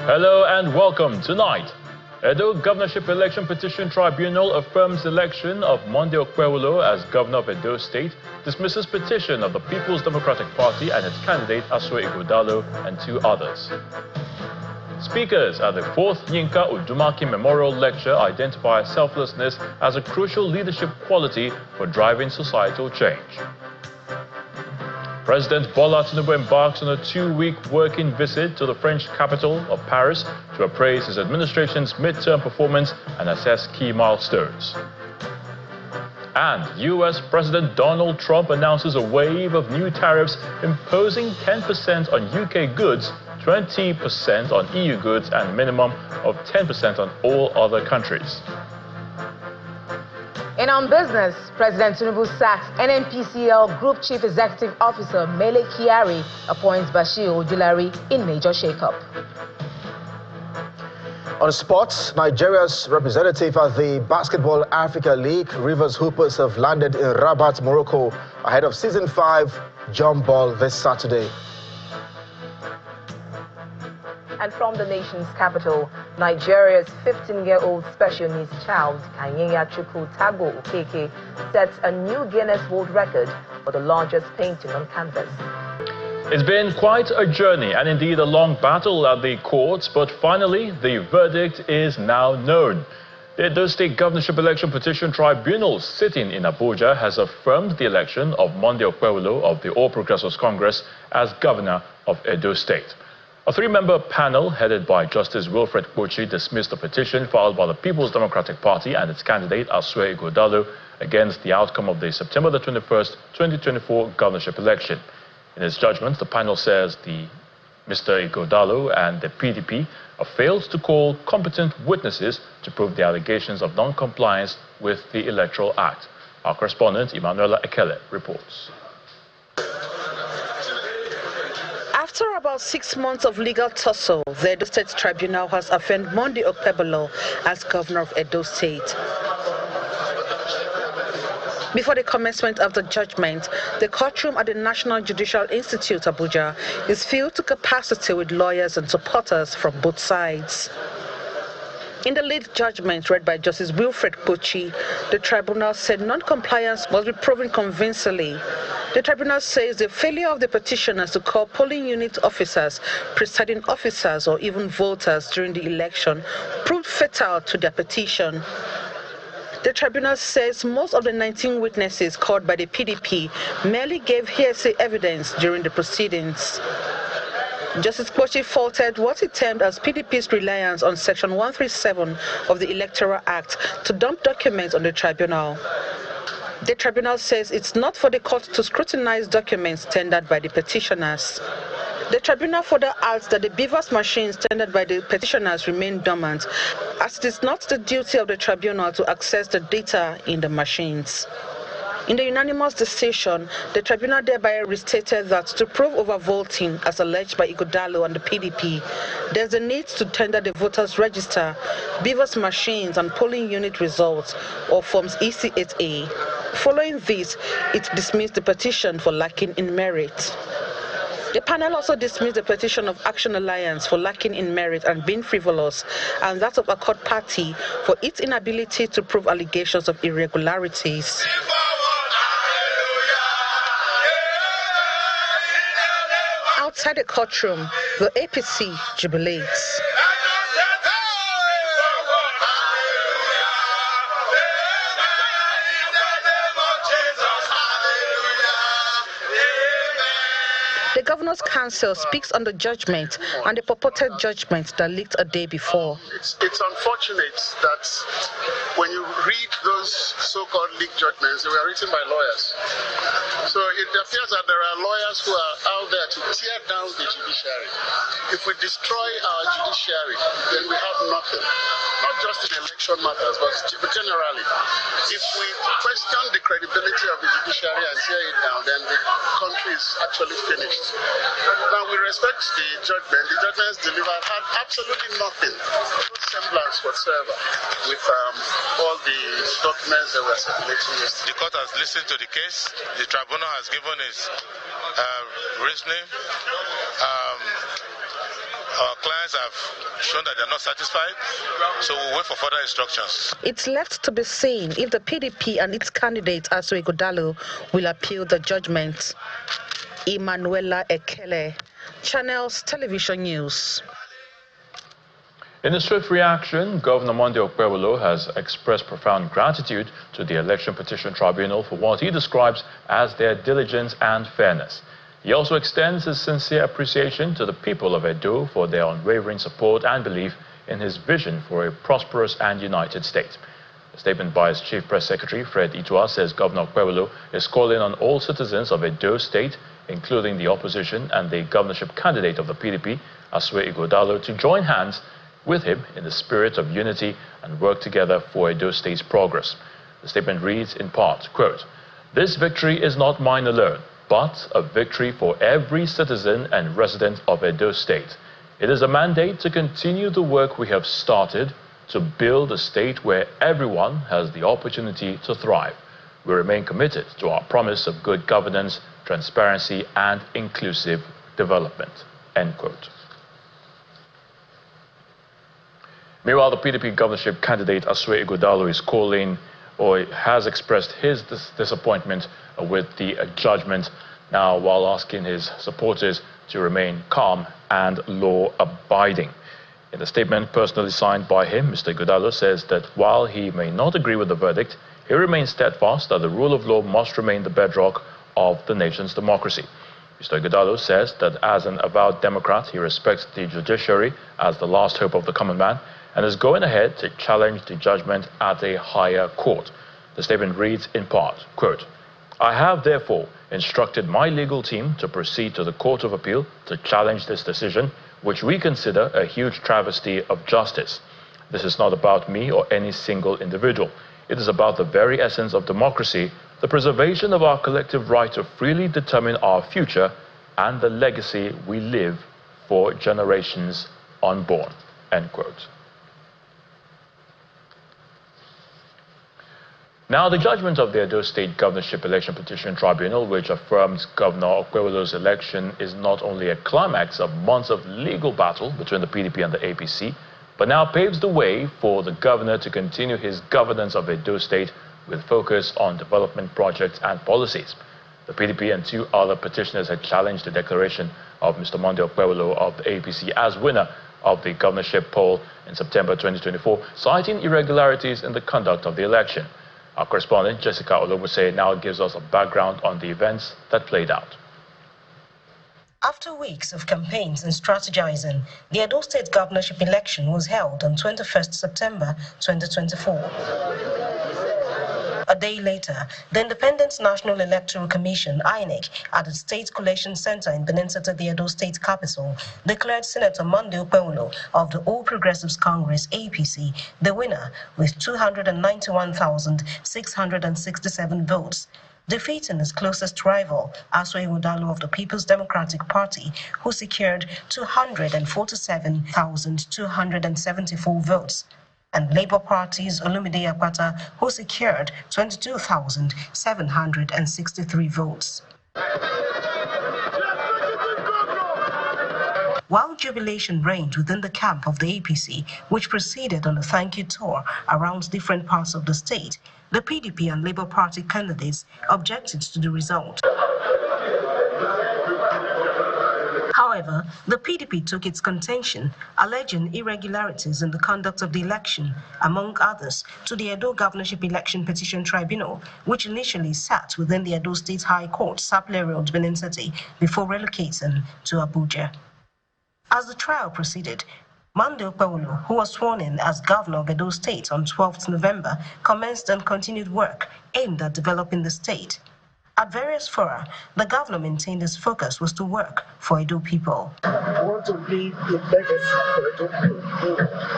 Hello and welcome. Tonight, Edo Governorship Election Petition Tribunal affirms election of Monday Okpebholo as Governor of Edo State, dismisses petition of the People's Democratic Party and its candidate Asue Ighodalo and 2 others. Speakers at the 4th Yinka Odumakin Memorial Lecture identify selflessness as a crucial leadership quality for driving societal change. President Bola Tinubu embarks on a 2-week working visit to the French capital of Paris to appraise his administration's midterm performance and assess key milestones. And U.S. President Donald Trump announces a wave of new tariffs imposing 10% on UK goods, 20% on EU goods, and a minimum of 10% on all other countries. And on business, President Tinubu sacks NNPCL Group Chief Executive Officer Mele Kyari, appoints Bashir Ojulari in major shakeup. On sports, Nigeria's representative at the Basketball Africa League, Rivers Hoopers, have landed in Rabat, Morocco, ahead of Season 5 jump ball this Saturday. And from the nation's capital, Nigeria's 15-year-old special needs child, Kanyenya Chukwu Tago Okeke, sets a new Guinness World Record for the largest painting on canvas. It's been quite a journey and indeed a long battle at the courts, but finally the verdict is now known. The Edo State Governorship Election Petition Tribunal sitting in Abuja has affirmed the election of Monday Okpebholo of the All Progressives Congress as Governor of Edo State. A 3-member panel headed by Justice Wilfred Kpochi dismissed the petition filed by the People's Democratic Party and its candidate Asue Ighodalo against the outcome of the September 21st, 2024 governorship election. In its judgment, the panel says Mr. Ighodalo and the PDP have failed to call competent witnesses to prove the allegations of non-compliance with the Electoral Act. Our correspondent, Emanuela Ekele, reports. After about 6 months of legal tussle, the Edo State Tribunal has affirmed Monday Okpebholo as Governor of Edo State. Before the commencement of the judgment, the courtroom at the National Judicial Institute, Abuja, is filled to capacity with lawyers and supporters from both sides. In the lead judgment read by Justice Wilfred Kpochi, the tribunal said non-compliance must be proven convincingly. The tribunal says the failure of the petitioners to call polling unit officers, presiding officers, or even voters during the election proved fatal to their petition. The tribunal says most of the 19 witnesses called by the PDP merely gave hearsay evidence during the proceedings. Justice Kpochi faulted what he termed as PDP's reliance on Section 137 of the Electoral Act to dump documents on the tribunal. The tribunal says it's not for the court to scrutinize documents tendered by the petitioners. The tribunal further adds that the BVAS machines tendered by the petitioners remain dormant, as it is not the duty of the tribunal to access the data in the machines. In the unanimous decision, the tribunal thereby restated that to prove overvoting, as alleged by Ighodalo and the PDP, there's a need to tender the voters' register, BVAS machines, and polling unit results, or Forms EC8A. Following this, it dismissed the petition for lacking in merit. The panel also dismissed the petition of Action Alliance for lacking in merit and being frivolous, and that of Accord Party for its inability to prove allegations of irregularities. Outside the courtroom, the APC jubilates. The Governor's Council speaks on the judgment and the purported judgment that leaked a day before. It's unfortunate that when you read those so-called leaked judgments, they were written by lawyers. So it appears that there are lawyers who are out there to tear down the judiciary. If we destroy our judiciary, then we have nothing. Not just in election matters, but generally. If we question the credibility of the judiciary and tear it down, then the country is actually finished. Now, we respect the judgment. The judgments delivered had absolutely nothing, no semblance whatsoever with all the documents that were circulating yesterday. The court has listened to the case. The tribunal has given its reasoning. Our clients have shown that they're not satisfied, so we'll wait for further instructions. It's left to be seen if the PDP and its candidate, Asue Ighodalo, will appeal the judgment. Emanuela Ekele, Channels Television News. In a swift reaction, Governor Monday Okpebholo has expressed profound gratitude to the Election Petition Tribunal for what he describes as their diligence and fairness. He also extends his sincere appreciation to the people of Edo for their unwavering support and belief in his vision for a prosperous and united state. A statement by his Chief Press Secretary, Fred Itua, says Governor Okpebholo is calling on all citizens of Edo State, including the opposition and the governorship candidate of the PDP, Asue Ighodalo, to join hands with him in the spirit of unity and work together for Edo State's progress. The statement reads in part, quote, "This victory is not mine alone, but a victory for every citizen and resident of Edo State. It is a mandate to continue the work we have started to build a state where everyone has the opportunity to thrive. We remain committed to our promise of good governance, transparency, and inclusive development." End quote. Meanwhile, the PDP governorship candidate Asue Ighodalo is calling, or has expressed his disappointment with the judgment now, while asking his supporters to remain calm and law-abiding. In a statement personally signed by him, Mr. Ighodalo says that while he may not agree with the verdict, he remains steadfast that the rule of law must remain the bedrock of the nation's democracy. Mr. Ighodalo says that as an avowed Democrat, he respects the judiciary as the last hope of the common man and is going ahead to challenge the judgment at a higher court. The statement reads in part, quote, "I have therefore instructed my legal team to proceed to the Court of Appeal to challenge this decision, which we consider a huge travesty of justice. This is not about me or any single individual. It is about the very essence of democracy, the preservation of our collective right to freely determine our future and the legacy we live for generations unborn." End quote. Now, the judgment of the Edo State Governorship Election Petition Tribunal, which affirms Governor Okpebholo's election, is not only a climax of months of legal battle between the PDP and the APC, but now paves the way for the governor to continue his governance of Edo State with focus on development projects and policies. The PDP and two other petitioners had challenged the declaration of Mr. Monday Okpebholo of the APC as winner of the governorship poll in September 2024, citing irregularities in the conduct of the election. Our correspondent, Jessica Olomuse, now gives us a background on the events that played out. After weeks of campaigns and strategizing, the Edo State governorship election was held on 21st September 2024. A day later, the Independent National Electoral Commission, INEC, at the State Collation Center in Benin City, the Edo State capital, declared Senator Monday Okpebholo of the All Progressives Congress, APC, the winner with 291,667 votes, defeating his closest rival, Asue Ighodalo of the People's Democratic Party, who secured 247,274 votes, and Labour Party's Olumide Akpata, who secured 22,763 votes. While jubilation reigned within the camp of the APC, which proceeded on a thank you tour around different parts of the state, the PDP and Labour Party candidates objected to the result. However, the PDP took its contention, alleging irregularities in the conduct of the election, among others, to the Edo Governorship Election Petition Tribunal, which initially sat within the Edo State High Court, Sapele Road, Benin City, before relocating to Abuja. As the trial proceeded, Monday Okpebholo, who was sworn in as governor of Edo State on 12th November, commenced and continued work aimed at developing the state. At various fora, the governor maintained his focus was to work for Edo people. We want to leave a legacy for Edo people.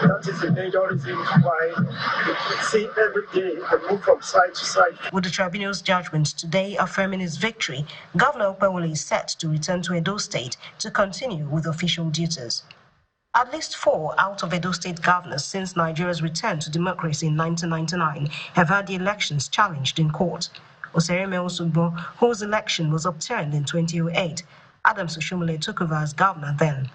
That is the major reason why we see every day a move from side to side. With the tribunal's judgment today affirming his victory, Governor Okpebholo is set to return to Edo State to continue with official duties. At least 4 out of Edo State governors since Nigeria's return to democracy in 1999 have had the elections challenged in court. Osereme Osugbo, whose election was overturned in 2008, Adams Oshomole took over as governor then.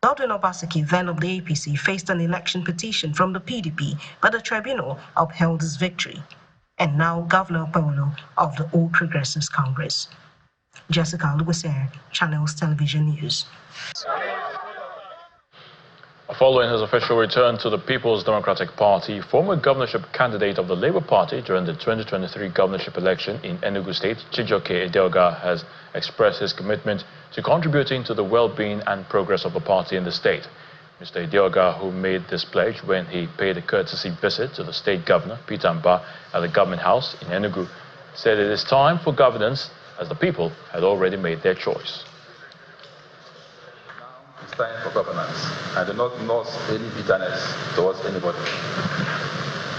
Godwin Obaseki, then of the APC, faced an election petition from the PDP, but the tribunal upheld his victory. And now Governor Okpebholo of the All Progressives Congress. Jessica Lugose, Channels Television News. Following his official return to the People's Democratic Party, former governorship candidate of the Labour Party during the 2023 governorship election in Enugu State, Chijioke Edeoga, has expressed his commitment to contributing to the well-being and progress of the party in the state. Mr. Edeoga, who made this pledge when he paid a courtesy visit to the state governor, Peter Mba, at the government house in Enugu, said it is time for governance as the people had already made their choice. It's time for governance. I do not nurse any bitterness towards anybody.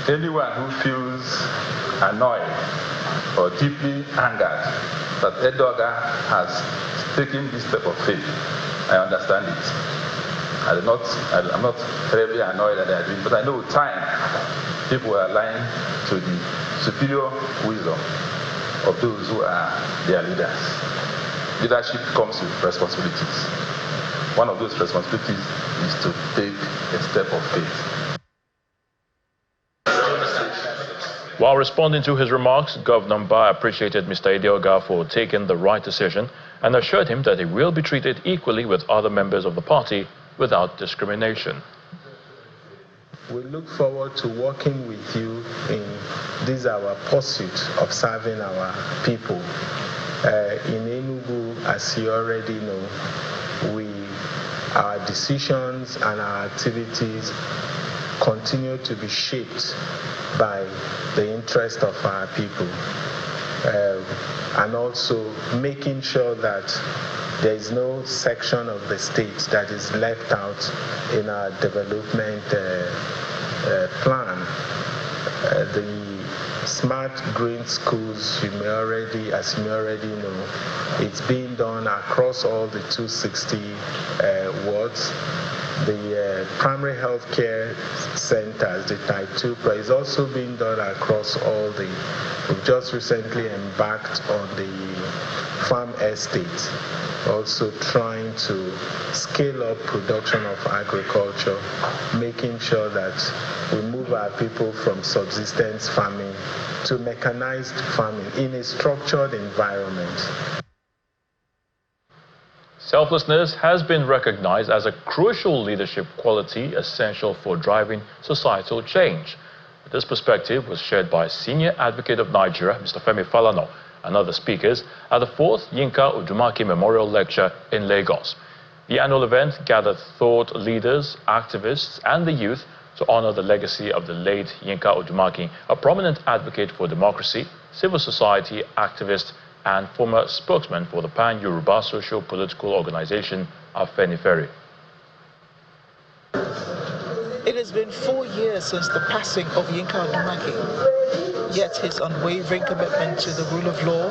Anyone who feels annoyed or deeply angered that Edeoga has taken this step of faith, I understand it. I'm not terribly annoyed that they are doing, but I know with time people are aligned to the superior wisdom of those who are their leaders. Leadership comes with responsibilities. One of those responsibilities is to take a step of faith. While responding to his remarks, Governor Mba appreciated Mr. Edeoga for taking the right decision and assured him that he will be treated equally with other members of the party without discrimination. We look forward to working with you in this our pursuit of serving our people. In Enugu, as you already know, our decisions and our activities continue to be shaped by the interest of our people, and also making sure that there is no section of the state that is left out in our development plan. The smart green schools, as you may already know, it's being done across all the 260 wards. The primary health care centers, the type 2, is also being done across all the. We've just recently embarked on the farm estates, also trying to scale up production of agriculture, making sure that we move our people from subsistence farming to mechanized farming in a structured environment. Selflessness has been recognized as a crucial leadership quality essential for driving societal change. This perspective was shared by Senior Advocate of Nigeria, Mr. Femi Falana, and other speakers at the 4th Yinka Odumakin Memorial Lecture in Lagos. The annual event gathered thought leaders, activists, and the youth to honor the legacy of the late Yinka Odumakin, a prominent advocate for democracy, civil society activist, and former spokesman for the Pan-Yoruba socio-political organization Afenifere. It has been 4 years since the passing of Yinka Odumakin, yet his unwavering commitment to the rule of law,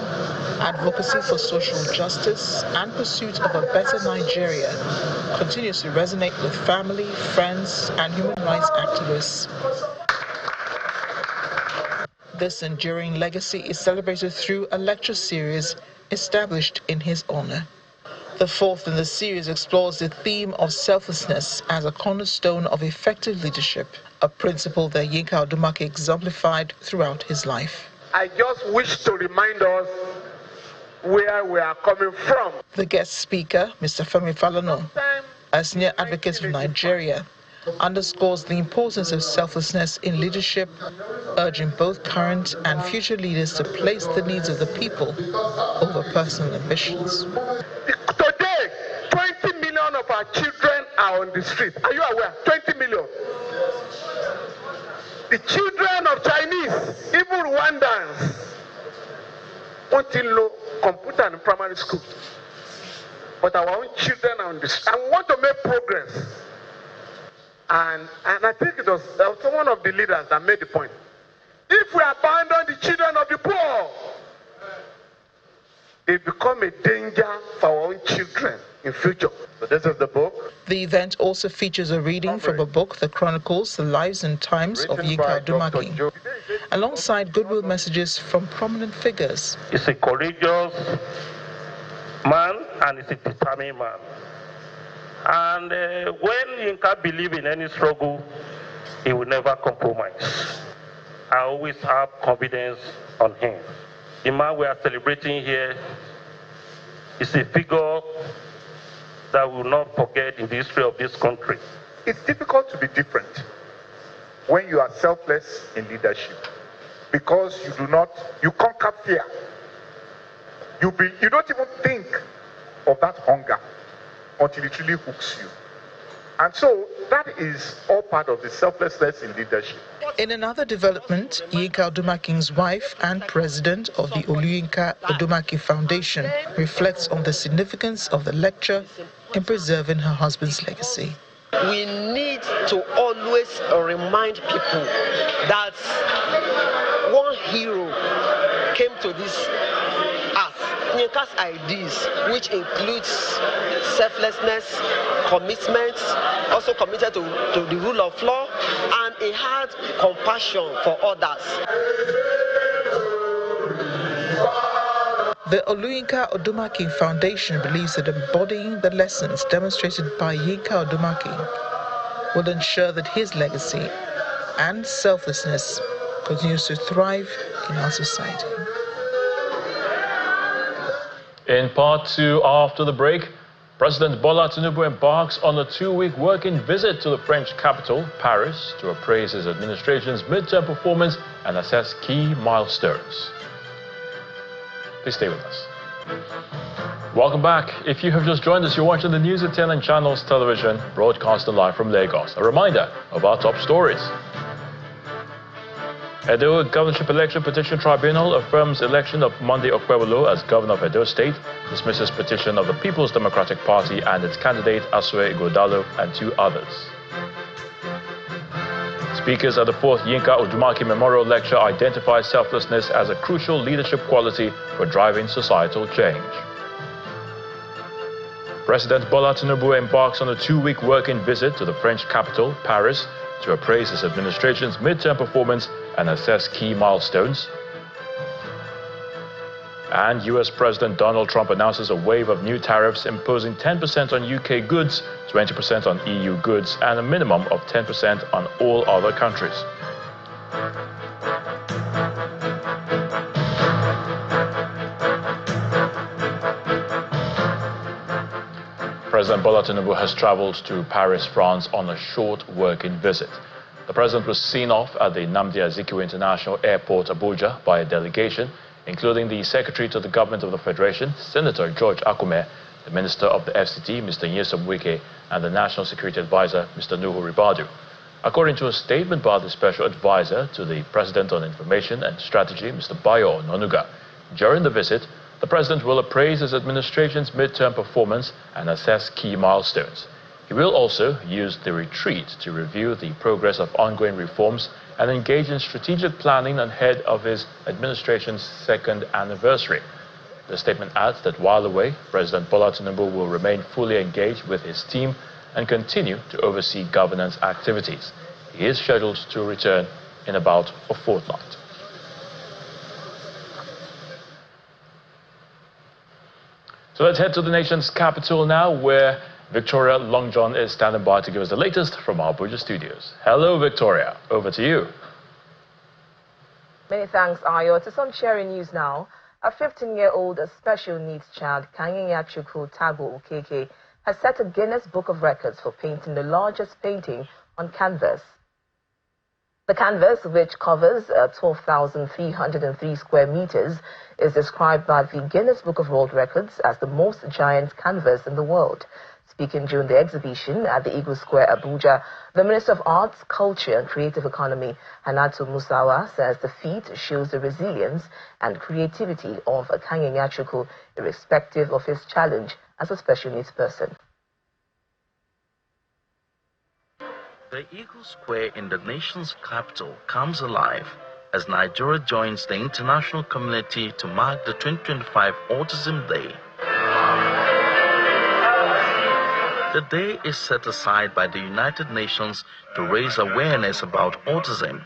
advocacy for social justice, and pursuit of a better Nigeria continues to resonate with family, friends, and human rights activists. This enduring legacy is celebrated through a lecture series established in his honor. The fourth in the series explores the theme of selflessness as a cornerstone of effective leadership, a principle that Yinka Odumakin exemplified throughout his life. I just wish to remind us where we are coming from. The guest speaker, Mr. Femi Falana, a senior advocate of Nigeria, underscores the importance of selflessness in leadership, urging both current and future leaders to place the needs of the people over personal ambitions. Today, 20 million of our children are on the street. Are you aware? 20 million. The children of Chinese, even Rwandans, want to know computer in primary school. But our own children are on the street. And we want to make progress. And I think it was one of the leaders that made the point. If we abandon the children of the poor, they become a danger for our own children in future. So this is the book. The event also features a reading from a book that chronicles the lives and times of Yinka Odumakin, alongside goodwill messages from prominent figures. He's a courageous man and he's a determined man. And when Yinka believes in any struggle, he will never compromise. I always have confidence on him. The man we are celebrating here is a figure that we will not forget in the history of this country. It's difficult to be different when you are selfless in leadership, because you conquer fear. You don't even think of that hunger until it really hooks you. And so that is all part of the selflessness in leadership. In another development, Yinka Odumakin's wife and president of the Yinka Odumakin Foundation reflects on the significance of the lecture in preserving her husband's legacy. We need to always remind people that one hero came to this earth. Yinka's ideas, which includes selflessness, commitment, also committed to the rule of law, and he had compassion for others. The Yinka Odumakin Foundation believes that embodying the lessons demonstrated by Yinka Odumakin will ensure that his legacy and selflessness continues to thrive in our society. In part two, after the break, President Bola Tinubu embarks on a 2-week working visit to the French capital, Paris, to appraise his administration's midterm performance and assess key milestones. Please stay with us. Welcome back. If you have just joined us, you're watching the News at 10 and Channels Television, broadcasting live from Lagos. A reminder of our top stories. Edo Governorship Election Petition Tribunal affirms election of Monday Okpebholo as Governor of Edo State, dismisses petition of the People's Democratic Party and its candidate Asue Godalo and 2 others. Speakers at the 4th Yinka Odumakin Memorial Lecture identify selflessness as a crucial leadership quality for driving societal change. President Bola Tinubu embarks on a 2-week working visit to the French capital, Paris, to appraise his administration's midterm performance and assess key milestones. And US President Donald Trump announces a wave of new tariffs imposing 10% on UK goods, 20% on EU goods, and a minimum of 10% on all other countries. President Bola Tinubu has traveled to Paris, France on a short working visit. The president was seen off at the Nnamdi Azikiwe International Airport, Abuja, by a delegation, including the Secretary to the Government of the Federation, Senator George Akume, the Minister of the FCT, Mr. Nyesom Wike, and the National Security Advisor, Mr. Nuhu Ribadu. According to a statement by the Special Advisor to the President on Information and Strategy, Mr. Bayo Ononuga, during the visit, the President will appraise his administration's midterm performance and assess key milestones. He will also use the retreat to review the progress of ongoing reforms and engage in strategic planning ahead of his administration's 2nd anniversary. The statement adds that while away, President Bola Tinubu will remain fully engaged with his team and continue to oversee governance activities. He is scheduled to return in about a fortnight. So let's head to the nation's capital now, where Victoria Longjohn is standing by to give us the latest from our Abuja studios. Hello, Victoria. Over to you. Many thanks, Ayo. To some sharing news now. A 15-year-old special needs child, Kanyinya Chukwu Tago Okeke, has set a Guinness Book of Records for painting the largest painting on canvas. The canvas, which covers 12,303 square meters, is described by the Guinness Book of World Records as the most giant canvas in the world. Speaking during the exhibition at the Eagle Square, Abuja, the Minister of Arts, Culture and Creative Economy, Hannatu Musawa, says the feat shows the resilience and creativity of Kanyinya Chukwu, irrespective of his challenge as a special needs person. The Eagle Square in the nation's capital comes alive as Nigeria joins the international community to mark the 2025 Autism Day. The day is set aside by the United Nations to raise awareness about autism.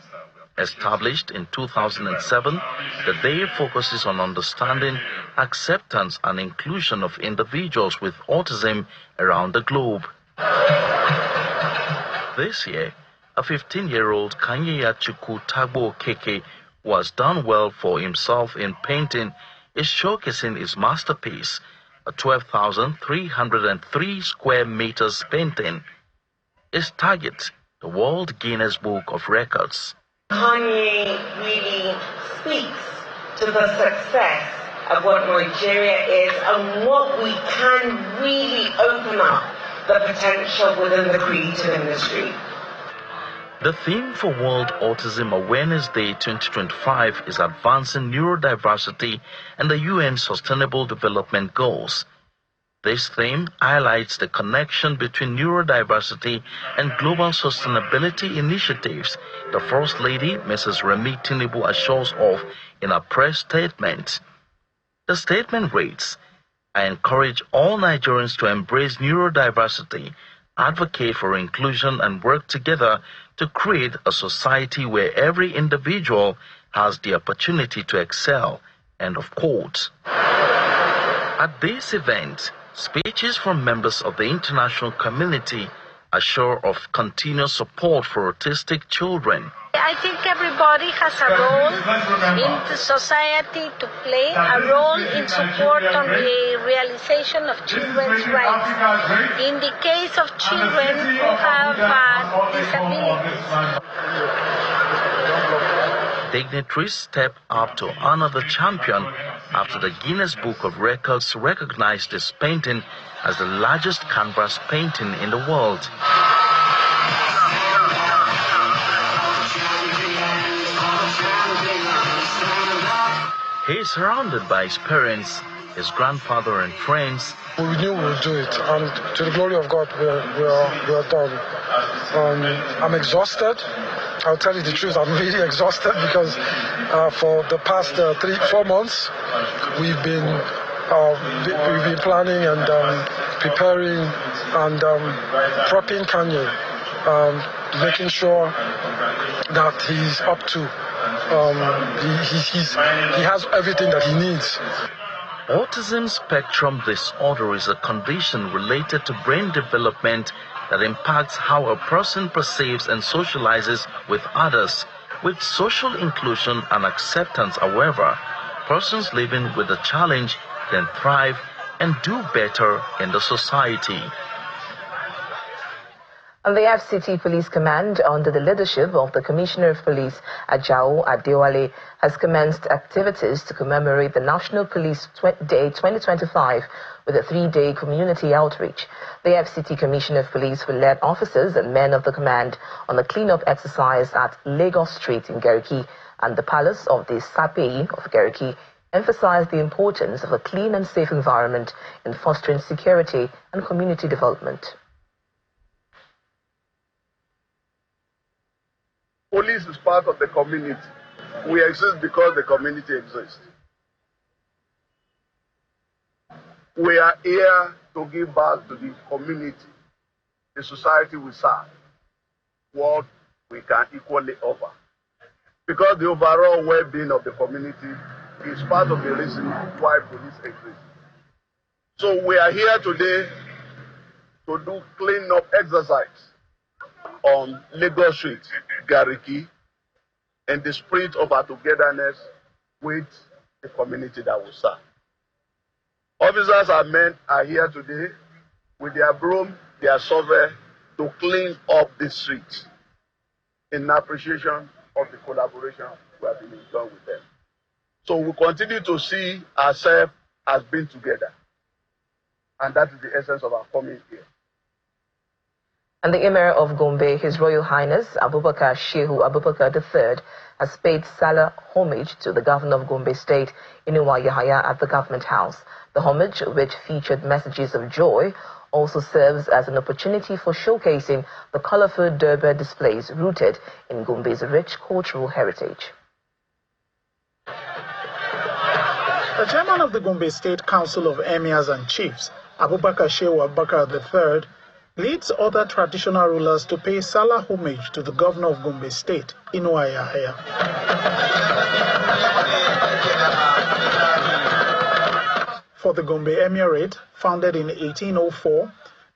Established in 2007, the day focuses on understanding, acceptance and inclusion of individuals with autism around the globe. This year, a 15-year-old Kanyeya Tagbo Okeke who has done well for himself in painting is showcasing his masterpiece, a 12,303 square meters painting. His target, the World Guinness Book of Records. Kanye really speaks to the success of what Nigeria is and what we can really open up the potential within the creative industry. The theme for World Autism Awareness Day 2025 is advancing neurodiversity and the UN Sustainable Development Goals. This theme highlights the connection between neurodiversity and global sustainability initiatives the First Lady, Mrs. Remi Tinubu, assures of in a press statement. The statement reads, "I encourage all Nigerians to embrace neurodiversity, advocate for inclusion and work together to create a society where every individual has the opportunity to excel." End of quote. At this event, speeches from members of the international community assure of continuous support for autistic children. I think everybody has a role in the society to play, a role in support on the realization of children's rights. In the case of children who have disabilities. Dignitaries step up to honor the champion after the Guinness Book of Records recognized this painting as the largest canvas painting in the world. He is surrounded by his parents, his grandfather and friends. We knew we would do it, and to the glory of God, we are done. I'm exhausted. I'll tell you the truth, I'm really exhausted because for the past 3-4 months, we've been planning and preparing and prepping Kanye, making sure that he's up to. He has everything that he needs. Autism spectrum disorder is a condition related to brain development that impacts how a person perceives and socializes with others. With social inclusion and acceptance, however, persons living with the challenge can thrive and do better in the society. And the FCT Police Command, under the leadership of the Commissioner of Police, Ajao Adewale, has commenced activities to commemorate the National Police Day 2025 with a 3-day community outreach. The FCT Commissioner of Police will lead officers and men of the command on a clean-up exercise at Lagos Street in Gariki, and the Palace of the Sapei of Gariki emphasized the importance of a clean and safe environment in fostering security and community development. Police is part of the community. We exist because the community exists. We are here to give back to the community, the society we serve, what we can equally offer. Because the overall well-being of the community is part of the reason why police exist. So we are here today to do clean-up exercise on Lagos Street, Gariki, and the spirit of our togetherness with the community that we serve. Officers and men are here today with their broom, their shovel, to clean up the streets in appreciation of the collaboration we have been enjoying with them. So we continue to see ourselves as being together. And that is the essence of our coming here. And the Emir of Gombe, His Royal Highness Abubakar Shehu Abubakar III, has paid Sallah homage to the Governor of Gombe State, Inuwa Yahaya, at the Government House. The homage, which featured messages of joy, also serves as an opportunity for showcasing the colorful Durbar displays rooted in Gombe's rich cultural heritage. The chairman of the Gombe State Council of Emirs and Chiefs, Abubakar Shehu Abubakar III, leads other traditional rulers to pay Sallah homage to the governor of Gombe State, Inuwa Yahaya. For the Gombe Emirate, founded in 1804,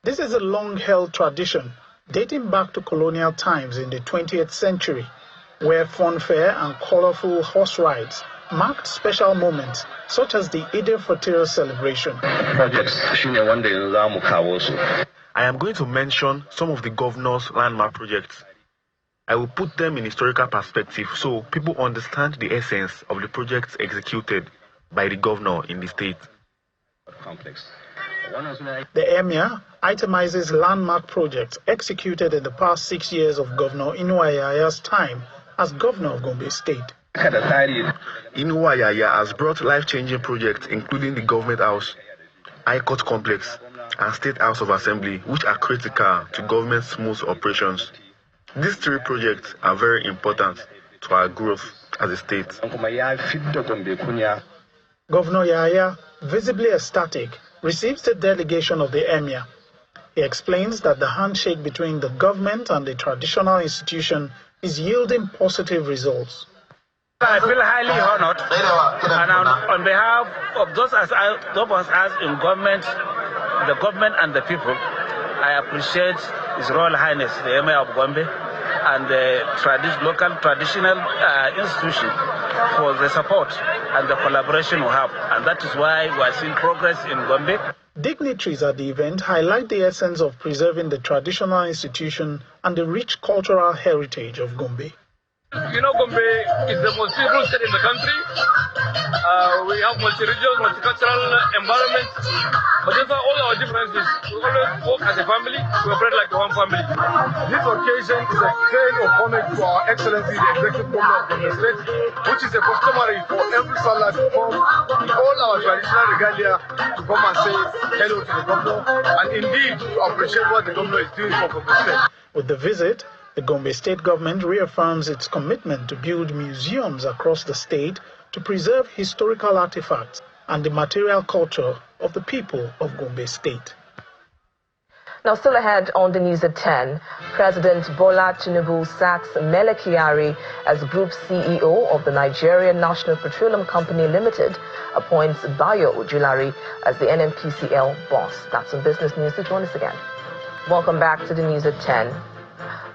This is a long-held tradition dating back to colonial times in the 20th century, where funfair and colorful horse rides marked special moments such as the Eid al-Fitr celebration. I am going to mention some of the governor's landmark projects. I will put them in historical perspective so people understand the essence of the projects executed by the governor in the state. The Emir itemizes landmark projects executed in the past 6 years of Governor Inuwayaya's time as governor of Gombe State. Inuwayaya has brought life-changing projects including the government house, High Court complex, and State House of Assembly, which are critical to government's smooth operations. These three projects are very important to our growth as a state. Governor Yaya, visibly ecstatic, receives the delegation of the Emir. He explains that the handshake between the government and the traditional institution is yielding positive results. I feel highly honored, and on behalf of those of us in government, the government and the people, I appreciate His Royal Highness, the Emir of Gombe, and the local traditional institution for the support and the collaboration we have, and that is why we are seeing progress in Gombe. Dignitaries at the event highlight the essence of preserving the traditional institution and the rich cultural heritage of Gombe. You know, Gombe is the most beautiful state in the country. We have multi-regional, multicultural environment, but despite all our differences, we always work as a family, we operate like one family. This occasion is a train of homage to our Excellency, the Executive Governor of Gombe State, which is a customary for every Sallah to come in all our traditional regalia to come and say hello to the Governor, and indeed to appreciate what the Governor is doing for Gombe State. With the visit, the Gombe State government reaffirms its commitment to build museums across the state to preserve historical artifacts and the material culture of the people of Gombe State. Now, still ahead on the news at 10, President Bola Tinubu sacks Mele Kyari as Group CEO of the Nigerian National Petroleum Company Limited, appoints Bayo Ojulari as the NNPCL boss. That's some business news to join us again. Welcome back to the news at 10.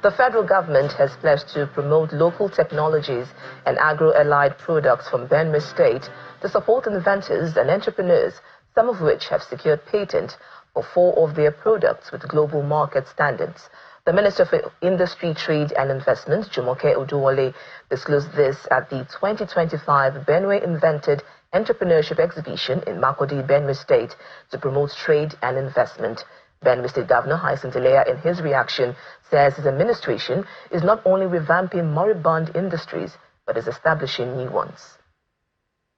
The federal government has pledged to promote local technologies and agro-allied products from Benue State to support inventors and entrepreneurs, some of which have secured patent for 4 of their products with global market standards. The Minister for Industry, Trade and Investment, Yinka Odumakin, disclosed this at the 2025 Benue Invented Entrepreneurship Exhibition in Makurdi, Benue State, to promote trade and investment. Benue State Governor Hyacinth Ilea, in his reaction, says his administration is not only revamping moribund industries, but is establishing new ones.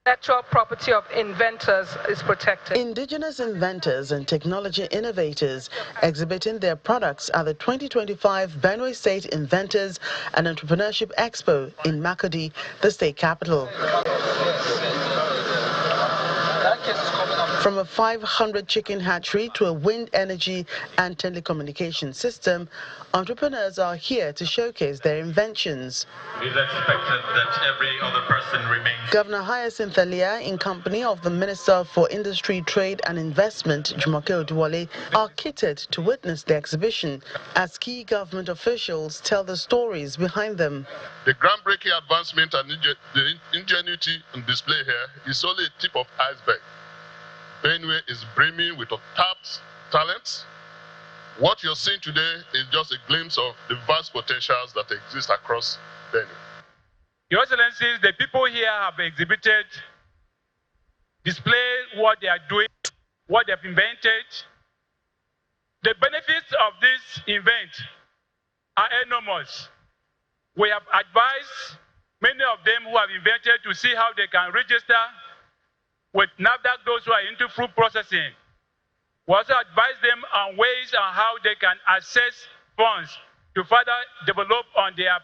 Intellectual property of inventors is protected. Indigenous inventors and technology innovators exhibiting their products at the 2025 Benue State Inventors and Entrepreneurship Expo in Makurdi, the state capital. From a 500 chicken hatchery to a wind energy and telecommunication system, entrepreneurs are here to showcase their inventions. It is expected that every other person remains. Governor Hyacinth Ilea, in company of the Minister for Industry, Trade and Investment, Yinka Odumakin, are kitted to witness the exhibition as key government officials tell the stories behind them. The groundbreaking advancement and the ingenuity on display here is only a tip of iceberg. Benue is brimming with untapped talents. What you're seeing today is just a glimpse of the vast potentials that exist across Benue. Your Excellencies, the people here have exhibited, displayed what they are doing, what they have invented. The benefits of this event are enormous. We have advised many of them who have invented to see how they can register with NAFDAC, those who are into food processing. We also advise them on ways on how they can access funds to further develop on their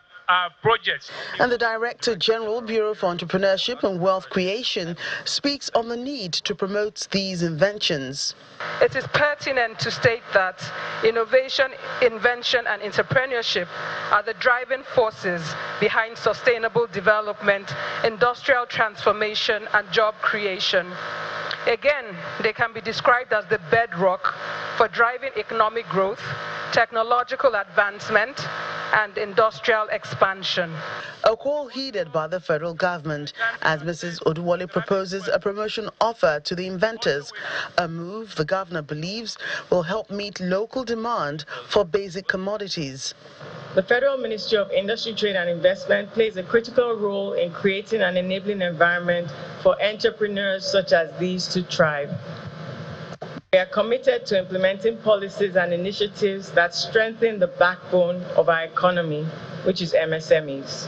projects. And the Director General, Bureau for Entrepreneurship and Wealth Creation, speaks on the need to promote these inventions. It is pertinent to state that innovation, invention, and entrepreneurship are the driving forces behind sustainable development, industrial transformation, and job creation. Again, they can be described as the bedrock for driving economic growth, technological advancement, and industrial expansion. A call heeded by the federal government as Mrs. Oduwole proposes a promotion offer to the inventors, a move the governor believes will help meet local demand for basic commodities. The Federal Ministry of Industry, Trade and Investment plays a critical role in creating an enabling environment for entrepreneurs such as these to thrive. We are committed to implementing policies and initiatives that strengthen the backbone of our economy, which is MSMEs.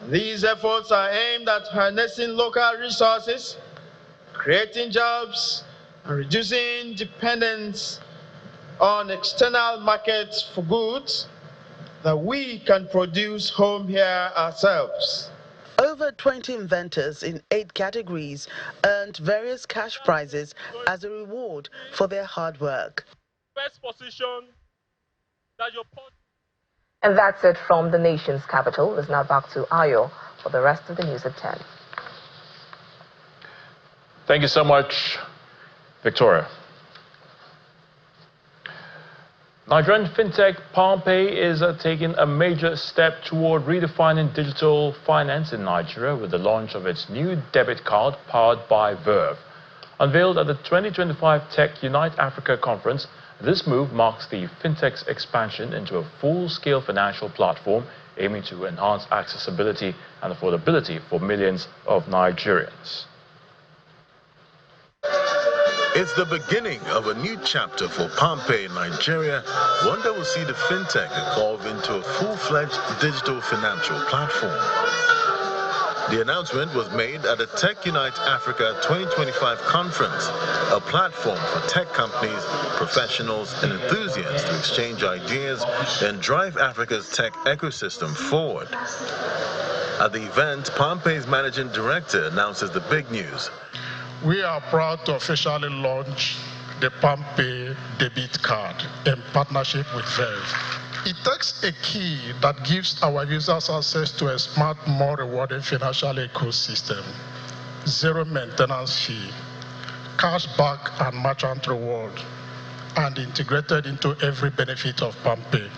These efforts are aimed at harnessing local resources, creating jobs, and reducing dependence on external markets for goods that we can produce home here ourselves. Over 20 inventors in 8 categories earned various cash prizes as a reward for their hard work. First position that your And that's it from the nation's capital. It's now back to Ayo for the rest of the news at 10. Thank you so much, Victoria. Nigerian fintech PalmPay is taking a major step toward redefining digital finance in Nigeria with the launch of its new debit card powered by Verve. Unveiled at the 2025 Tech Unite Africa conference, this move marks the fintech's expansion into a full-scale financial platform aiming to enhance accessibility and affordability for millions of Nigerians. It's the beginning of a new chapter for PalmPay in Nigeria, one that will see the fintech evolve into a full-fledged digital financial platform. The announcement was made at the Tech Unite Africa 2025 conference, a platform for tech companies, professionals, and enthusiasts to exchange ideas and drive Africa's tech ecosystem forward. At the event, PalmPay's managing director announces the big news. We are proud to officially launch the PalmPay debit card in partnership with Verve. It takes a key that gives our users access to a smart, more rewarding financial ecosystem, zero maintenance fee, cashback and merchant reward, and integrated into every benefit of PalmPay,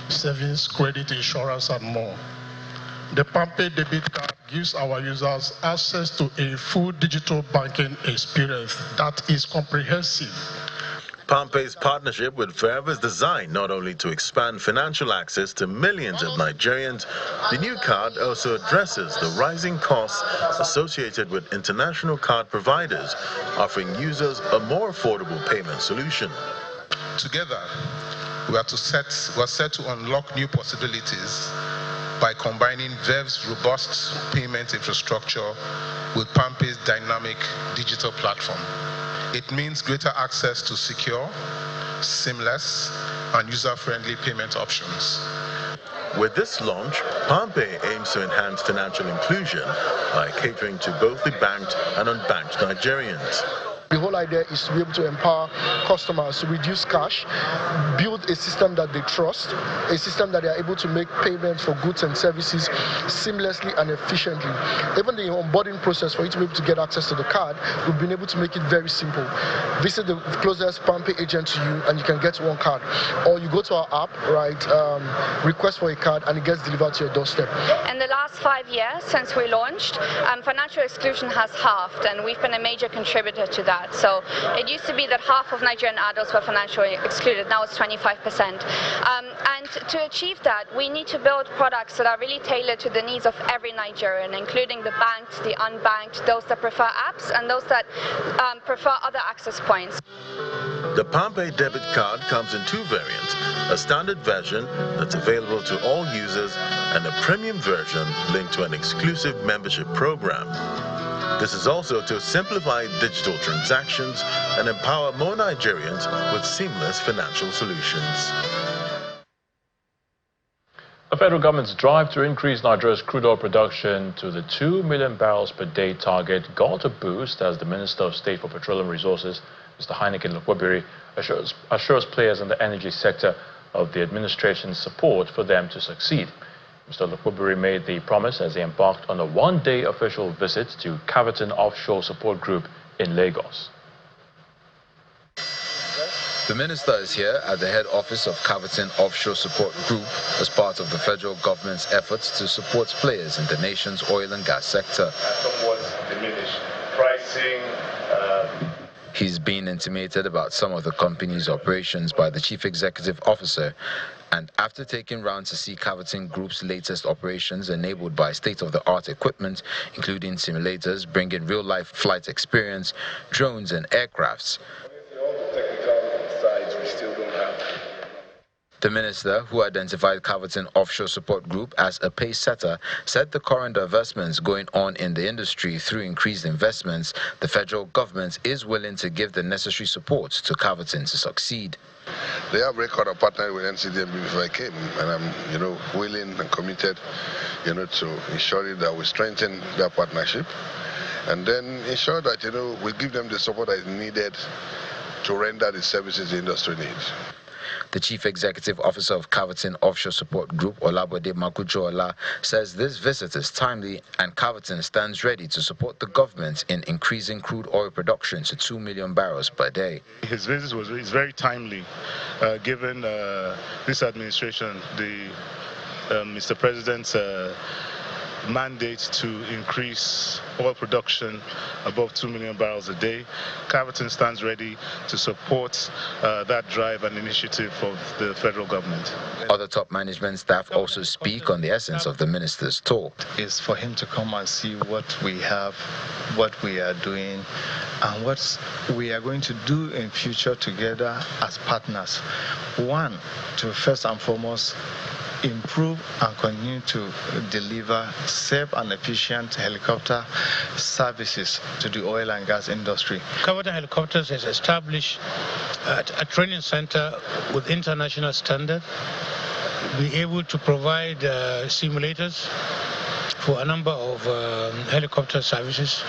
savings, credit, insurance, and more. The PalmPay debit card gives our users access to a full digital banking experience that is comprehensive. PalmPay's partnership with Verve is designed not only to expand financial access to millions of Nigerians, the new card also addresses the rising costs associated with international card providers, offering users a more affordable payment solution. Together, we are set to unlock new possibilities by combining Verve's robust payment infrastructure with PalmPay's dynamic digital platform. It means greater access to secure, seamless, and user-friendly payment options. With this launch, PalmPay aims to enhance financial inclusion by catering to both the banked and unbanked Nigerians. The whole idea is to be able to empower customers to reduce cash, build a system that they trust, a system that they are able to make payments for goods and services seamlessly and efficiently. Even the onboarding process for you to be able to get access to the card, we've been able to make it very simple. Visit the closest PalmPay agent to you and you can get one card. Or you go to our app, right, request for a card and it gets delivered to your doorstep. In the last 5 years since we launched, financial exclusion has halved and we've been a major contributor to that. So it used to be that half of Nigerian adults were financially excluded. Now it's 25%. And to achieve that, we need to build products that are really tailored to the needs of every Nigerian, including the banked, the unbanked, those that prefer apps, and those that prefer other access points. The PalmPay debit card comes in 2 variants, a standard version that's available to all users and a premium version linked to an exclusive membership program. This is also to simplify digital transactions and empower more Nigerians with seamless financial solutions. The federal government's drive to increase Nigeria's crude oil production to the 2 million barrels per day target got a boost as the Minister of State for Petroleum Resources, Mr. Okpebholo, assures players in the energy sector of the administration's support for them to succeed. Mr. Okpebholo made the promise as he embarked on a one-day official visit to Caverton Offshore Support Group in Lagos. The minister is here at the head office of Caverton Offshore Support Group as part of the federal government's efforts to support players in the nation's oil and gas sector. Somewhat diminished pricing. He's been intimated about some of the company's operations by the chief executive officer, and after taking round to see Caverton Group's latest operations enabled by state-of-the-art equipment, including simulators bringing real-life flight experience, drones and aircrafts, the minister, who identified Caverton Offshore Support Group as a pace setter, said the current investments going on in the industry through increased investments, the federal government is willing to give the necessary support to Caverton to succeed. They have record of partnering with NCDMB before I came, and I'm, willing and committed, to ensuring that we strengthen that partnership, and then ensure that, we give them the support that is needed to render the services the industry needs. The chief executive officer of Caverton Offshore Support Group, Olabode Makujo-Ola, says this visit is timely and Caverton stands ready to support the government in increasing crude oil production to 2 million barrels per day. His visit is very timely, given this administration, Mr. President's mandate to increase oil production above 2 million barrels a day. Caverton stands ready to support that drive and initiative of the federal government. Other top management staff also speak on the essence of the minister's talk. It's for him to come and see what we have, what we are doing, and what we are going to do in future together as partners. One, to first and foremost improve and continue to deliver safe and efficient helicopter services to the oil and gas industry. Caverton Helicopters has established a training center with international standard. Be able to provide simulators for a number of helicopter services,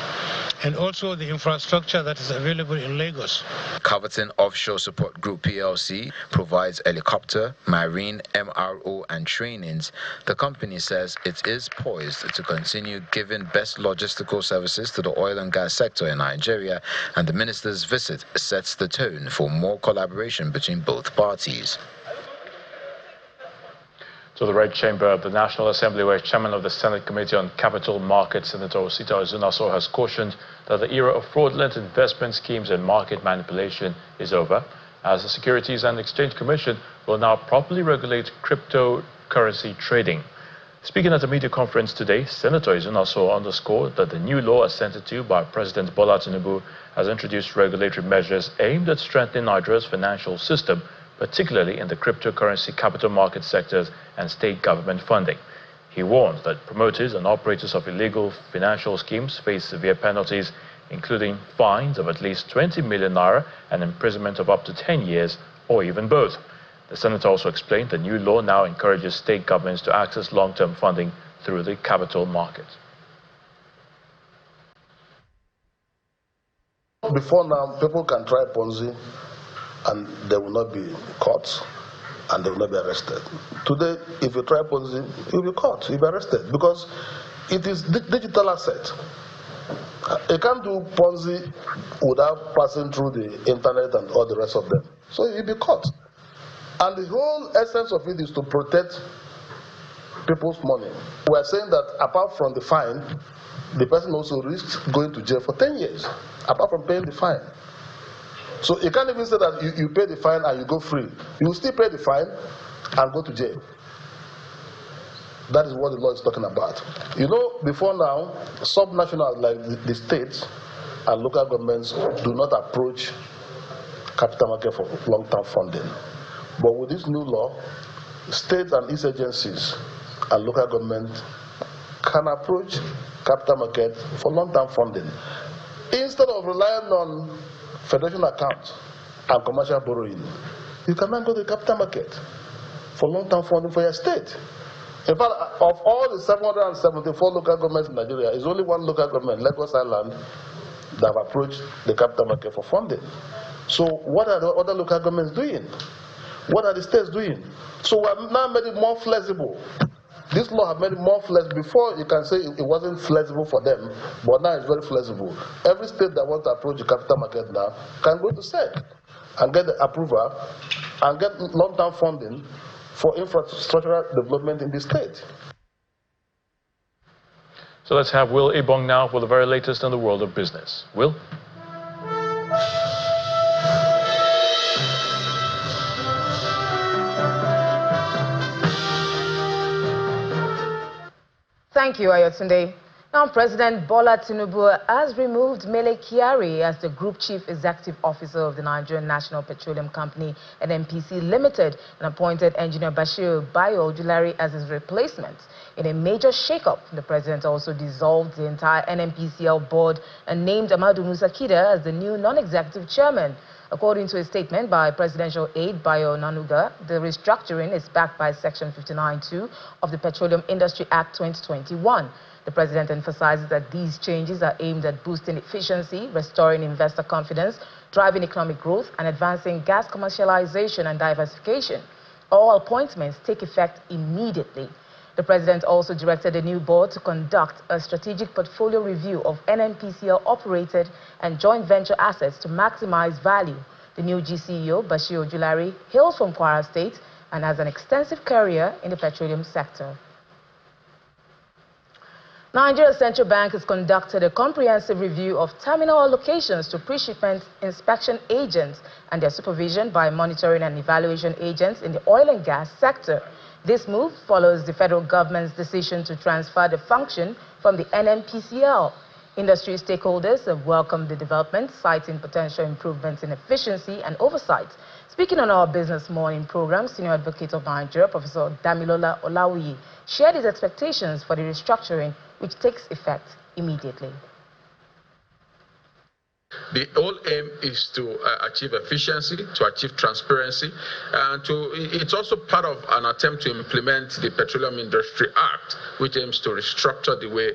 and also the infrastructure that is available in Lagos. Caverton Offshore Support Group PLC provides helicopter, marine, MRO and trainings. The company says it is poised to continue giving best logistical services to the oil and gas sector in Nigeria, and the minister's visit sets the tone for more collaboration between both parties. To the Red Chamber of the National Assembly, where Chairman of the Senate Committee on Capital Markets, Senator Osita Ozunaso, has cautioned that the era of fraudulent investment schemes and market manipulation is over, as the Securities and Exchange Commission will now properly regulate cryptocurrency trading. Speaking at a media conference today, Senator Ozunaso underscored that the new law assented to by President Bola Tinubu has introduced regulatory measures aimed at strengthening Nigeria's financial system, particularly in the cryptocurrency capital market sectors and state government funding. He warned that promoters and operators of illegal financial schemes face severe penalties, including fines of at least 20 million naira and imprisonment of up to 10 years or even both. The senator also explained the new law now encourages state governments to access long-term funding through the capital market. Before now, people can try Ponzi and they will not be caught and they will not be arrested. Today, if you try Ponzi, you'll be caught, you'll be arrested, because it is digital asset. You can't do Ponzi without passing through the internet and all the rest of them. So you'll be caught. And the whole essence of it is to protect people's money. We are saying that apart from the fine, the person also risks going to jail for 10 years, apart from paying the fine. So you can't even say that you pay the fine and you go free. You will still pay the fine and go to jail. That is what the law is talking about. You know, before now, subnationals like the states and local governments do not approach capital market for long-term funding. But with this new law, states and its agencies and local government can approach capital market for long-term funding. Instead of relying on federation accounts and commercial borrowing, you can now go to the capital market for long-term funding for your state. In fact, of all the 774 local governments in Nigeria, it's only one local government, Lagos Island, that have approached the capital market for funding. So what are the other local governments doing? What are the states doing? So we have now made it more flexible. This law has made it more flexible. Before, you can say it wasn't flexible for them, but now it's very flexible. Every state that wants to approach the capital market now can go to SEC. and get the approval and get long-term funding for infrastructural development in the state. So let's have Will Ebong now for the very latest in the world of business. Will? Thank you, Ayotunde. Now, President Bola Tinubu has removed Mele Kyari as the Group Chief Executive Officer of the Nigerian National Petroleum Company, NNPC Limited, and appointed Engineer Bashir Bayo Ojulari as his replacement. In a major shake-up, the president also dissolved the entire NNPCL board and named Amadou Musa Kida as the new non-executive chairman. According to a statement by Presidential Aide Bayo Nanuga, the restructuring is backed by Section 59(2) of the Petroleum Industry Act 2021. The president emphasizes that these changes are aimed at boosting efficiency, restoring investor confidence, driving economic growth, and advancing gas commercialization and diversification. All appointments take effect immediately. The president also directed the new board to conduct a strategic portfolio review of NNPCL-operated and joint venture assets to maximize value. The new GCEO, Bashir Ojulari, hails from Kwara State and has an extensive career in the petroleum sector. Nigeria's central bank has conducted a comprehensive review of terminal allocations to pre-shipment inspection agents and their supervision by monitoring and evaluation agents in the oil and gas sector. This move follows the federal government's decision to transfer the function from the NNPCL. Industry stakeholders have welcomed the development, citing potential improvements in efficiency and oversight. Speaking on our Business Morning program, Senior Advocate of Nigeria, Professor Damilola Olawiyi, shared his expectations for the restructuring, which takes effect immediately. The whole aim is to achieve efficiency, to achieve transparency, and it's also part of an attempt to implement the Petroleum Industry Act, which aims to restructure the way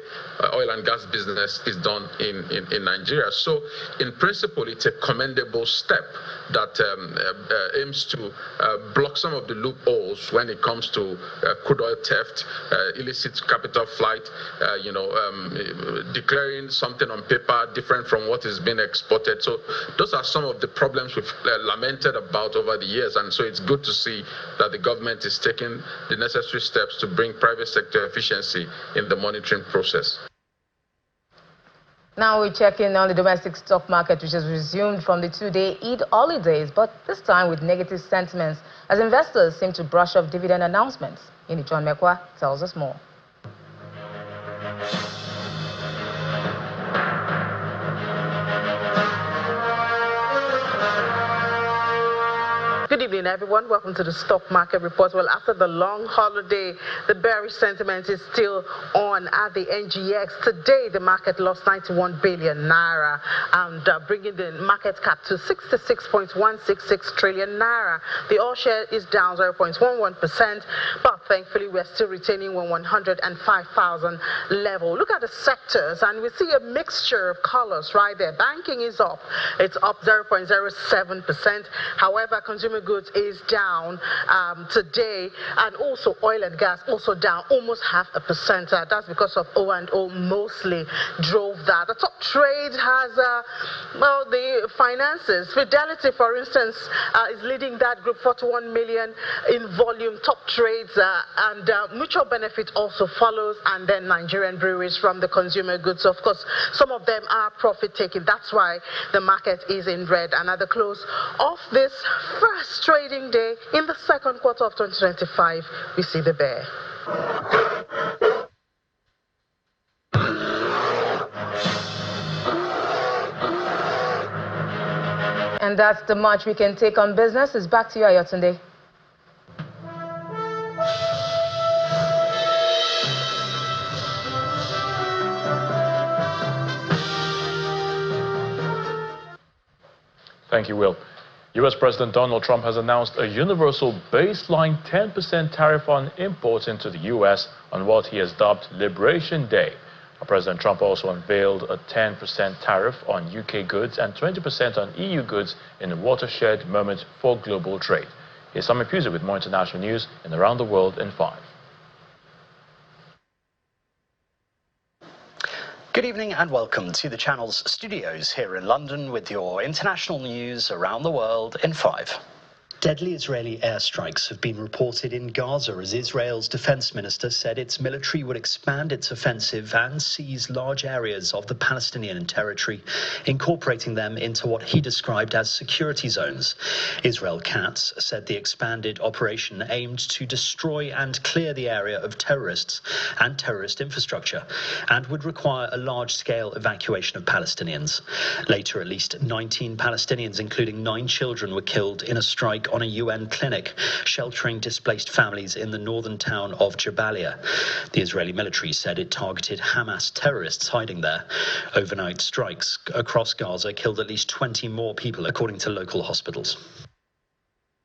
oil and gas business is done in Nigeria. So, in principle, it's a commendable step that aims to block some of the loopholes when it comes to crude oil theft, illicit capital flight, declaring something on paper different from what is being exported. So those are some of the problems we've lamented about over the years, and so it's good to see that the government is taking the necessary steps to bring private sector efficiency in the monitoring process. Now we check in on the domestic stock market, which has resumed from the two-day Eid holidays, but this time with negative sentiments as investors seem to brush off dividend announcements. John Mekwa tells us more. Good evening, everyone. Welcome to the Stock Market Report. Well, after the long holiday, the bearish sentiment is still on at the NGX. Today, the market lost 91 billion naira and bringing the market cap to 66.166 trillion naira. The all share is down 0.11%, but thankfully, we're still retaining 105,000 level. Look at the sectors, and we see a mixture of colors right there. Banking is up. It's up 0.07%. However, consumer goods is down today, and also oil and gas also down almost 0.5%. That's because of O&O mostly drove that. The top trade has, the finances. Fidelity, for instance, is leading that group, 41 million in volume. Top trades and mutual benefit also follows, and then Nigerian breweries from the consumer goods. Of course, some of them are profit taking. That's why the market is in red. And at the close of this first trading day in the second quarter of 2025, we see the bear. And that's the much we can take on business. It's back to you, Ayotunde. Thank you, Will. U.S. President Donald Trump has announced a universal baseline 10% tariff on imports into the U.S. on what he has dubbed Liberation Day. President Trump also unveiled a 10% tariff on UK goods and 20% on EU goods in a watershed moment for global trade. Here's Sami Puzo with more international news in Around the World in 5. Good evening and welcome to the channel's studios here in London with your international news around the world in 5. Deadly Israeli airstrikes have been reported in Gaza as Israel's defense minister said its military would expand its offensive and seize large areas of the Palestinian territory, incorporating them into what he described as security zones. Israel Katz said the expanded operation aimed to destroy and clear the area of terrorists and terrorist infrastructure and would require a large-scale evacuation of Palestinians. Later, at least 19 Palestinians, including 9 children, were killed in a strike on a UN clinic sheltering displaced families in the northern town of Jabalia. The Israeli military said it targeted Hamas terrorists hiding there. Overnight strikes across Gaza killed at least 20 more people, according to local hospitals.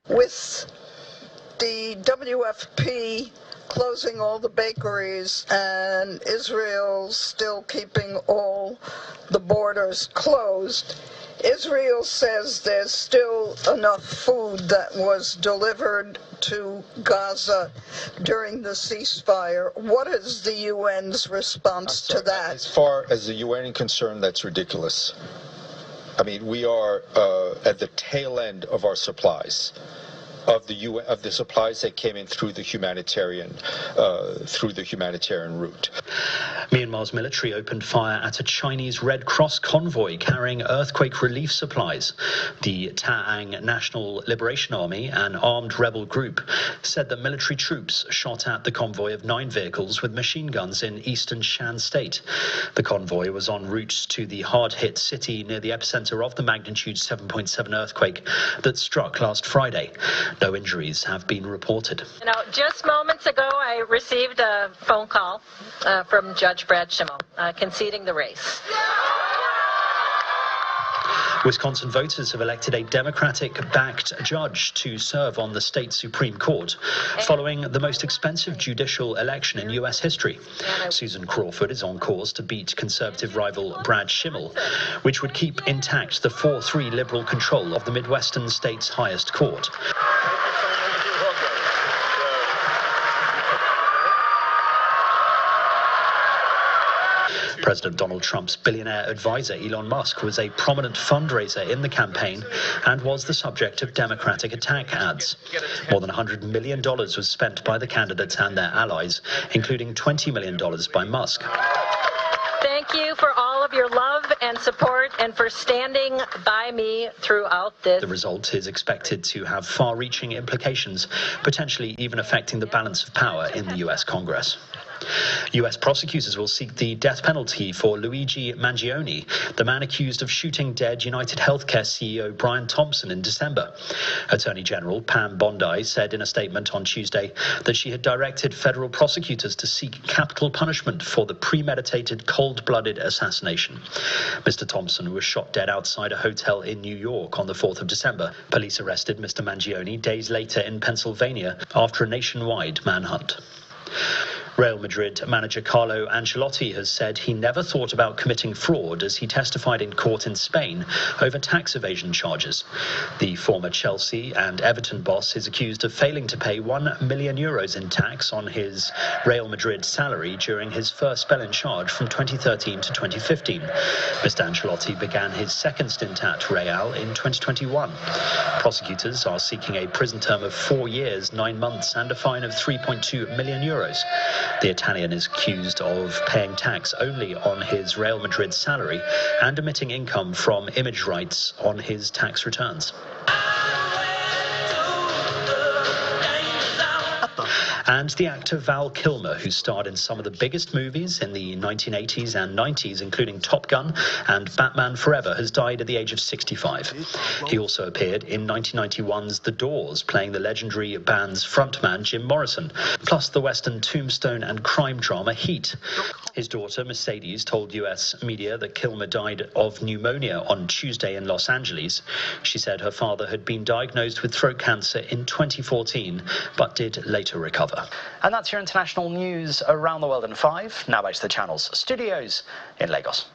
With the WFP closing all the bakeries and Israel still keeping all the borders closed, Israel says there's still enough food that was delivered to Gaza during the ceasefire. What is the UN's response to that? As far as the UN is concerned, that's ridiculous. I mean, we are at the tail end of our supplies. Of the supplies that came in through the humanitarian route. Myanmar's military opened fire at a Chinese Red Cross convoy carrying earthquake relief supplies. The Taang National Liberation Army, an armed rebel group, said that military troops shot at the convoy of 9 vehicles with machine guns in eastern Shan State. The convoy was en route to the hard-hit city near the epicenter of the magnitude 7.7 earthquake that struck last Friday. No injuries have been reported. You know, just moments ago, I received a phone call from Judge Brad Schimmel conceding the race. Wisconsin voters have elected a Democratic-backed judge to serve on the state Supreme Court, following the most expensive judicial election in U.S. history. Susan Crawford is on course to beat conservative rival Brad Schimmel, which would keep intact the 4-3 liberal control of the Midwestern state's highest court. President Donald Trump's billionaire advisor Elon Musk was a prominent fundraiser in the campaign and was the subject of Democratic attack ads. More than $100 million was spent by the candidates and their allies, including $20 million by Musk. Thank you for all of your love and support and for standing by me throughout this. The result is expected to have far-reaching implications, potentially even affecting the balance of power in the U.S. Congress. U.S. prosecutors will seek the death penalty for Luigi Mangione, the man accused of shooting dead United Healthcare CEO Brian Thompson in December. Attorney General Pam Bondi said in a statement on Tuesday that she had directed federal prosecutors to seek capital punishment for the premeditated, cold-blooded assassination. Mr. Thompson was shot dead outside a hotel in New York on the 4th of December. Police arrested Mr. Mangione days later in Pennsylvania after a nationwide manhunt. Real Madrid manager Carlo Ancelotti has said he never thought about committing fraud as he testified in court in Spain over tax evasion charges. The former Chelsea and Everton boss is accused of failing to pay €1 million in tax on his Real Madrid salary during his first spell in charge from 2013 to 2015. Mr. Ancelotti began his second stint at Real in 2021. Prosecutors are seeking a prison term of 4 years, 9 months and a fine of €3.2 million. The Italian is accused of paying tax only on his Real Madrid salary and omitting income from image rights on his tax returns. And the actor Val Kilmer, who starred in some of the biggest movies in the 1980s and 90s, including Top Gun and Batman Forever, has died at the age of 65. He also appeared in 1991's The Doors, playing the legendary band's frontman Jim Morrison, plus the western tombstone and crime drama Heat. His daughter, Mercedes, told U.S. media that Kilmer died of pneumonia on Tuesday in Los Angeles. She said her father had been diagnosed with throat cancer in 2014, but did later recover. And that's your international news around the world in 5. Now back to the channel's studios in Lagos.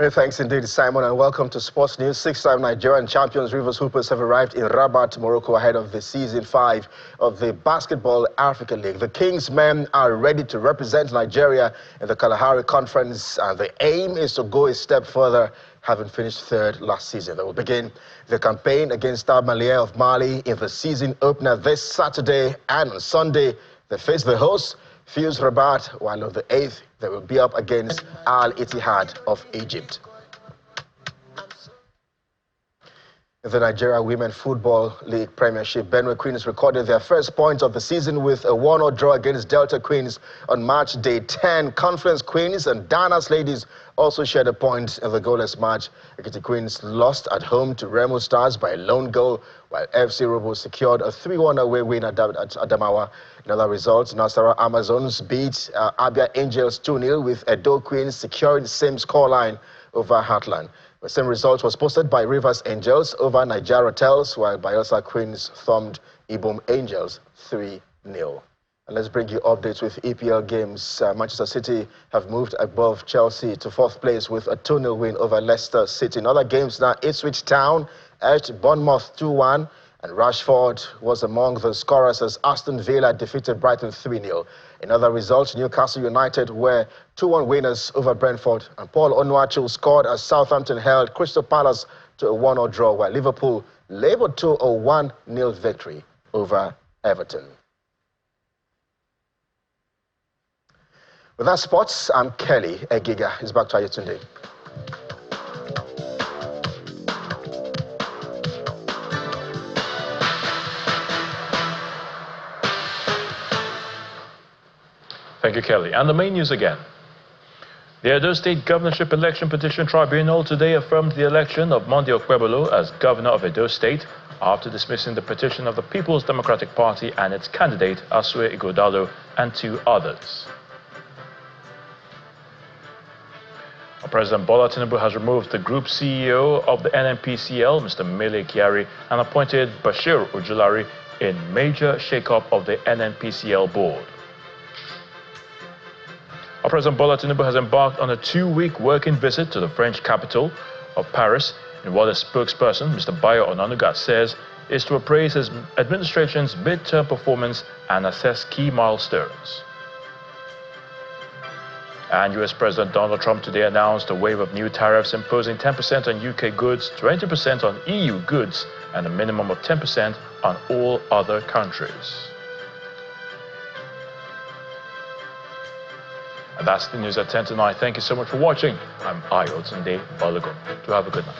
Many thanks indeed, Simon, and welcome to Sports News. Six-time Nigerian champions Rivers Hoopers have arrived in Rabat, Morocco, ahead of the Season 5 of the Basketball Africa League. The Kings men are ready to represent Nigeria in the Kalahari Conference, and the aim is to go a step further, having finished third last season. They will begin the campaign against Stade Malien of Mali in the season opener this Saturday, and on Sunday they face the hosts, Fuse Rabat, while on the 8th they will be up against Al Ittihad of Egypt. In the Nigeria Women Football League Premiership, Benue Queens recorded their first points of the season with a 1-0 draw against Delta Queens on March Day 10. Conference Queens and Danas Ladies also shared a point in the goalless match. Ekiti Queens lost at home to Remo Stars by a lone goal, while FC Robo secured a 3-1 away win at Adamawa. In other results, Nasarawa Amazons beat Abia Angels 2-0, with Edo Queens securing the same scoreline over Heartland. The same result was posted by Rivers Angels over Nigeria Hotels, while Bayelsa Queens thumped Ibom Angels 3-0. And let's bring you updates with EPL games. Manchester City have moved above Chelsea to 4th place with a 2-0 win over Leicester City. In other games now, Ipswich Town edged Bournemouth 2-1. And Rashford was among the scorers as Aston Villa defeated Brighton 3-0. In other results, Newcastle United were 2-1 winners over Brentford, and Paul Onuachu scored as Southampton held Crystal Palace to a 1-0 draw, while Liverpool laboured to a 1-0 victory over Everton. With that sports, I'm Kelly Egiga. It's back to you today. Thank you, Kelly. And the main news again. The Edo State Governorship Election Petition Tribunal today affirmed the election of Monday Okpebholo as governor of Edo State after dismissing the petition of the People's Democratic Party and its candidate, Asue Ighodalo, and 2 others. President Bola Tinubu has removed the group CEO of the NNPCL, Mr. Mele Kyari, and appointed Bashir Ojulari in major shake-up of the NNPCL board. President Bola Tinubu has embarked on a 2-week working visit to the French capital of Paris, in what a spokesperson, Mr. Bayo Onanuga, says is to appraise his administration's mid-term performance and assess key milestones. And US President Donald Trump today announced a wave of new tariffs imposing 10% on UK goods, 20% on EU goods, and a minimum of 10% on all other countries. And that's the news at 10 tonight. Thank you so much for watching. I'm Ayotunde Balogun. Do have a good night.